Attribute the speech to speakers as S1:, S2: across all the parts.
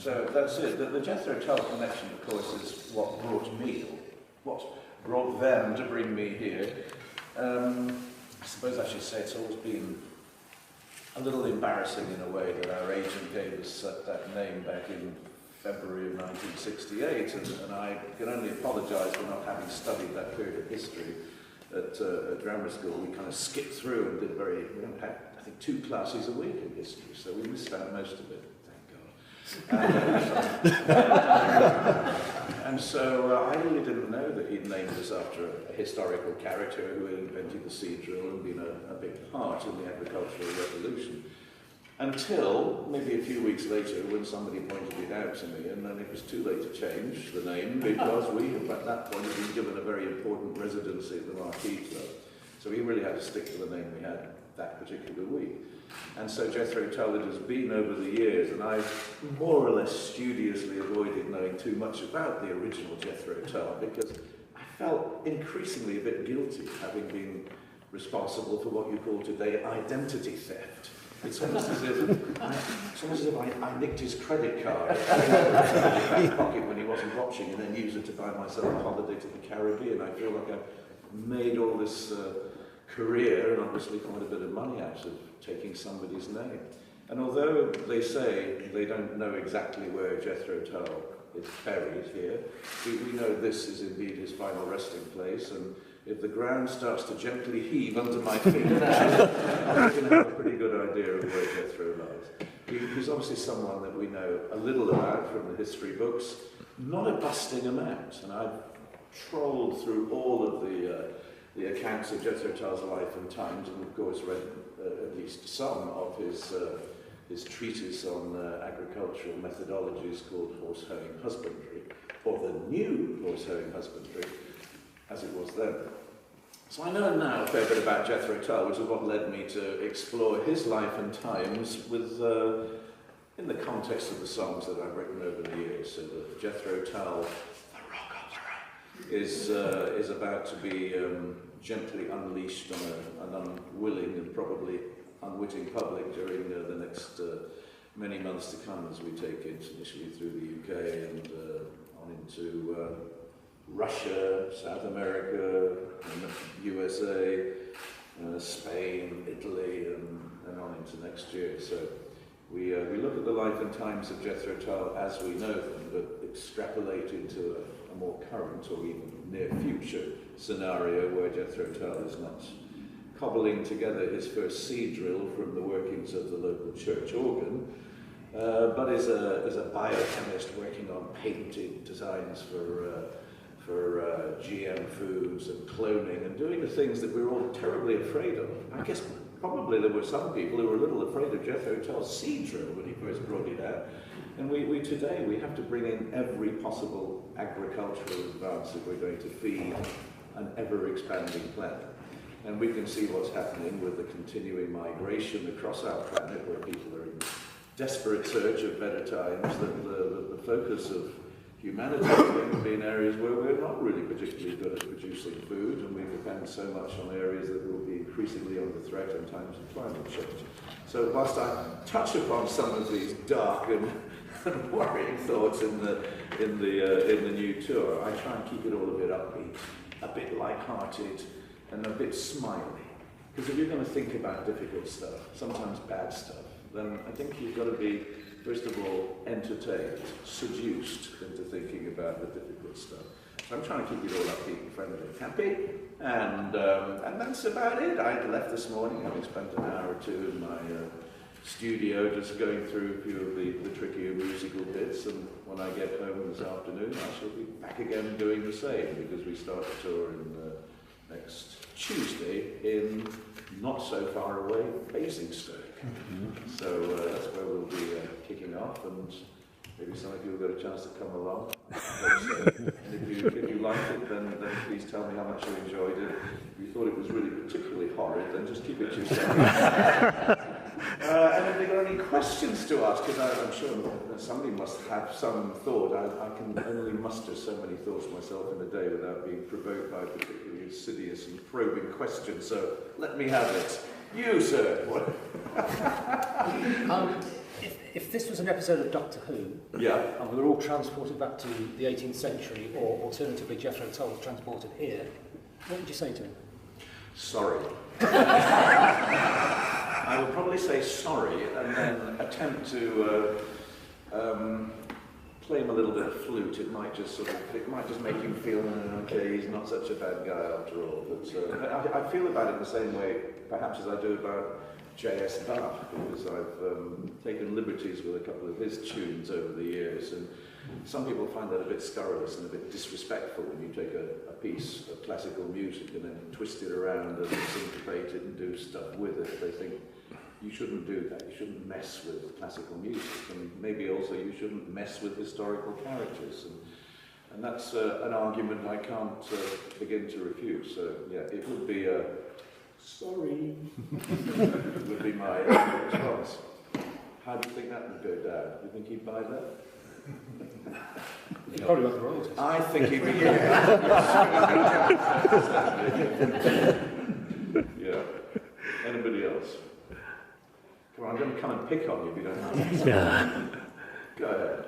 S1: So that's it. The Jethro Tull connection, of course, is what brought them to bring me here. I suppose I should say it's always been a little embarrassing in a way that our agent gave us that name back in February of 1968, and I can only apologise for not having studied that period of history at grammar school. We kind of skipped through and did we only had, I think, 2 classes a week in history, so we missed out most of it, thank God. And so I really didn't know that he'd named us after a historical character who had invented the seed drill and been a big part in the agricultural revolution. Until maybe a few weeks later, when somebody pointed it out to me, and then it was too late to change the name because we, at that point, had been given a very important residency at the Marquis Club. So we really had to stick to the name we had that particular week. And so Jethro Tull it has been over the years, and I've more or less studiously avoided knowing too much about the original Jethro Tull because I felt increasingly a bit guilty having been responsible for what you call today identity theft. It's almost as if I nicked his credit card in his back pocket when he wasn't watching and then used it to buy myself a holiday to the Caribbean. I feel like I've made all this career and obviously quite a bit of money out of taking somebody's name. And although they say they don't know exactly where Jethro Tull is buried here, we know this is indeed his final resting place, and if the ground starts to gently heave under my feet, I'm going to have a pretty good idea of where Jethro lies. He's obviously someone that we know a little about from the history books, not a busting amount, and I've trolled through all of the accounts of Jethro Tull's life and times, and of course read at least some of his treatise on agricultural methodologies called Horse Hoeing Husbandry, or the New Horse Hoeing Husbandry, as it was then. So I know now a fair bit about Jethro Tull, which is what led me to explore his life and times with, in the context of the songs that I've written over the years. So the Jethro Tull, the rock opera, is about to be gently unleashed on an unwilling and probably unwitting public during the next many months to come as we take it initially through the UK and on into Russia, South America, USA, Spain, Italy, and on into next year. So we look at the life and times of Jethro Tull as we know them, but extrapolate into a more current or even near future scenario where Jethro Tull is not cobbling together his first seed drill from the workings of the local church organ, but is a biochemist working on patented designs for GM foods and cloning and doing the things that we're all terribly afraid of. I guess probably there were some people who were a little afraid of Jethro Tull's seed drill when he first brought it out. And we today have to bring in every possible agricultural advance if we're going to feed an ever-expanding planet. And we can see what's happening with the continuing migration across our planet where people are in desperate search of better times, that the focus of humanity is going to be in areas where we're not really particularly good at producing food, and we depend so much on areas that will be increasingly under threat in times of climate change. So whilst I touch upon some of these dark and worrying thoughts in the new tour, I try and keep it all a bit upbeat, a bit light-hearted, and a bit smiley. Because if you're going to think about difficult stuff, sometimes bad stuff, then I think you've got to be, first of all, entertained, seduced into thinking about the difficult stuff. So I'm trying to keep it all upbeat and friendly and happy, and that's about it. I left this morning, having spent an hour or two in my studio just going through a few of the trickier musical bits, and when I get home this afternoon I shall be back again doing the same, because we start the tour in next Tuesday in not so far away Basildon. So that's where we'll be kicking off, and maybe some of you will get a chance to come along. I hope so. And if you liked it, then please tell me how much you enjoyed it. If you thought it was really particularly horrid, then just keep it to yourself. And if there are any questions to ask, because I'm sure somebody must have some thought. I can only muster so many thoughts myself in a day without being provoked by a particularly insidious and probing question, so let me have it. You, sir.
S2: if this was an episode of Doctor Who, and we were all transported back to the 18th century, or alternatively Jethro Tull was transported here, what would you say to him?
S1: Sorry. I would probably say sorry and then attempt to play him a little bit of flute. It might just make him feel, okay, he's not such a bad guy after all. But I feel about it the same way, perhaps, as I do about J.S. Bach, because I've taken liberties with a couple of his tunes over the years, and some people find that a bit scurrilous and a bit disrespectful when you take a piece of classical music and then twist it around and syncopate it and do stuff with it. They think you shouldn't do that, you shouldn't mess with classical music, and maybe also you shouldn't mess with historical characters. And that's an argument I can't begin to refute. So yeah, it would be a sorry, would be my response. How do you think that would go down? Do you think he'd buy that?
S2: You probably want the royalties.
S1: I think he'd be, yeah. Anybody else? Come on, I'm going to come and pick on you if you don't mind. Go ahead.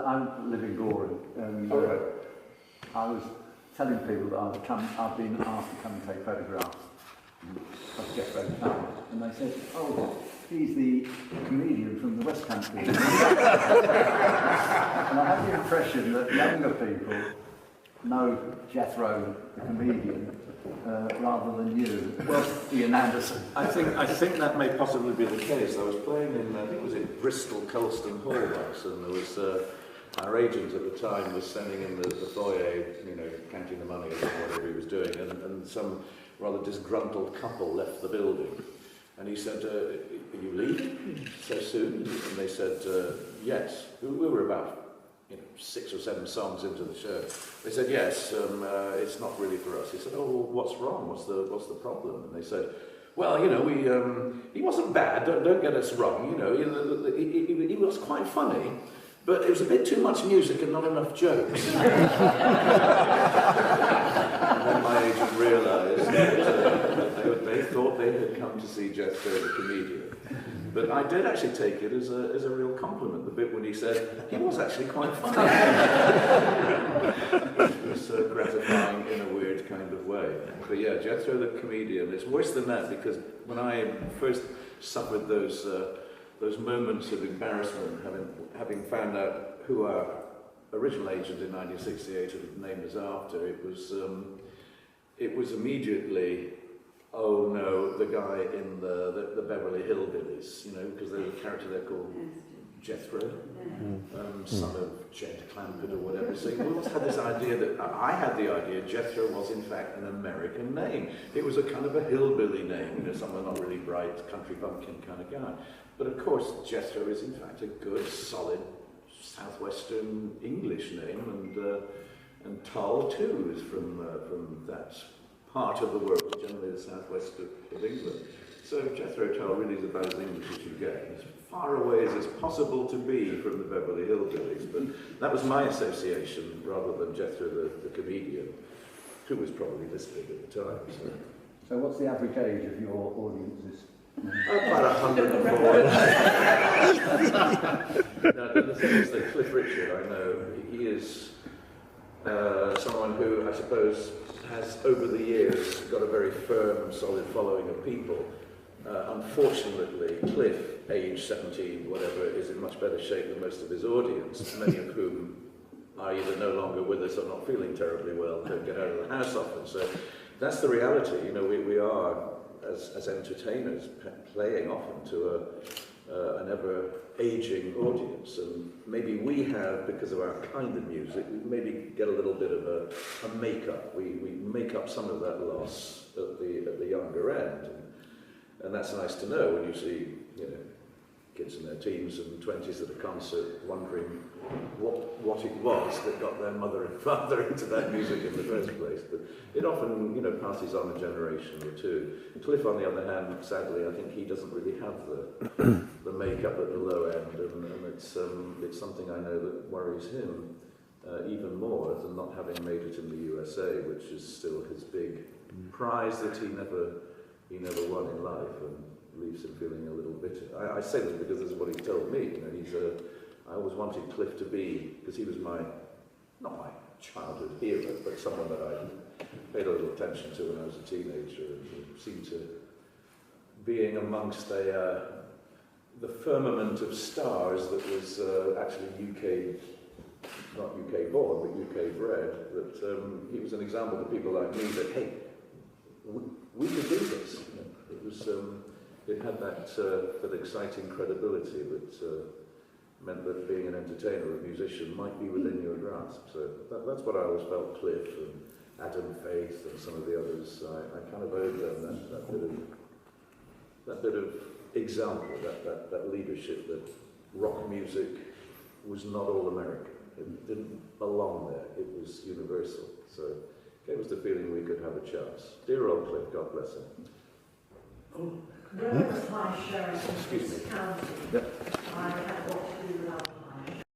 S3: I live in Goring, and I was telling people that I've been asked to come and take photographs of Jethro Tull, and they said, "Oh, he's the comedian from the West Country." And I have the impression that younger people know Jethro, the comedian, rather than you, Ian Anderson.
S1: I think that may possibly be the case. I was playing in, I think it was in Bristol, Colston Hall once, and there was our agent at the time was standing in the foyer, counting the money or whatever he was doing, and some rather disgruntled couple left the building. And he said, "Are you leaving so soon?" And they said, "Yes." We were about 6 or 7 songs into the show. They said, "Yes, it's not really for us." He said, "Oh, well, what's wrong? What's the problem?" And they said, "Well, he wasn't bad. Don't get us wrong. He was quite funny, but it was a bit too much music and not enough jokes." And then my agent realised that they thought they had come to see Jethro the comedian. But I did actually take it as a real compliment, the bit when he said, he was actually quite funny. It was gratifying in a weird kind of way. But yeah, Jethro the comedian, it's worse than that, because when I first suffered those moments of embarrassment, having found out who our original agent in 1968 had named us after, it was immediately, oh no, the guy in the Beverly Hillbillies, because there's a character there called Jethro, son of Jed Clampett or whatever. So we always had this idea I had the idea Jethro was in fact an American name. It was a kind of a hillbilly name, someone not really bright, country bumpkin kind of guy. But of course, Jethro is in fact a good, solid, southwestern English name, and Tull too is from that part of the world, generally the southwest of England. So Jethro Tull really is about as English as you get, as far away as it's possible to be from the Beverly Hillbillies. But that was my association, rather than Jethro the comedian, who was probably listening at the time.
S3: So what's the average age of your audiences?
S1: About 104. Now, the thing is that Cliff Richard, I know, he is someone who, I suppose, has over the years got a very firm, solid following of people. Unfortunately, Cliff, age 17, whatever, is in much better shape than most of his audience, many of whom are either no longer with us or not feeling terribly well, don't get out of the house often. So that's the reality. We are, as entertainers, playing often to an ever-aging audience, and maybe we have, because of our kind of music, we maybe get a little bit of a make-up. We make up some of that loss at the younger end, and that's nice to know when you see kids in their teens and 20s at a concert wondering what it was that got their mother and father into that music in the first place. But it often, passes on a generation or two. Cliff, on the other hand, sadly, I think he doesn't really have the makeup at the low end, and it's something I know that worries him even more than not having made it in the USA, which is still his big prize that he never won in life. And leaves him feeling a little bitter. I say this because this is what he told me. You know, I always wanted Cliff to be, because he was not my childhood hero, but someone that I paid a little attention to when I was a teenager, and he seemed to being amongst the firmament of stars that was actually UK, not UK born, but UK bred, that he was an example to people like me that, hey, we could do this. You know, it was, it had that exciting credibility that meant that being an entertainer or a musician might be within your grasp. So that's what I always felt Cliff and Adam Faith and some of the others. I kind of owed them that bit of example, that leadership, that rock music was not all American. It didn't belong there. It was universal. So it gave us the feeling we could have a chance. Dear old Cliff, God bless him.
S4: When I was my sheriff in this county, I had what to do with alcohol.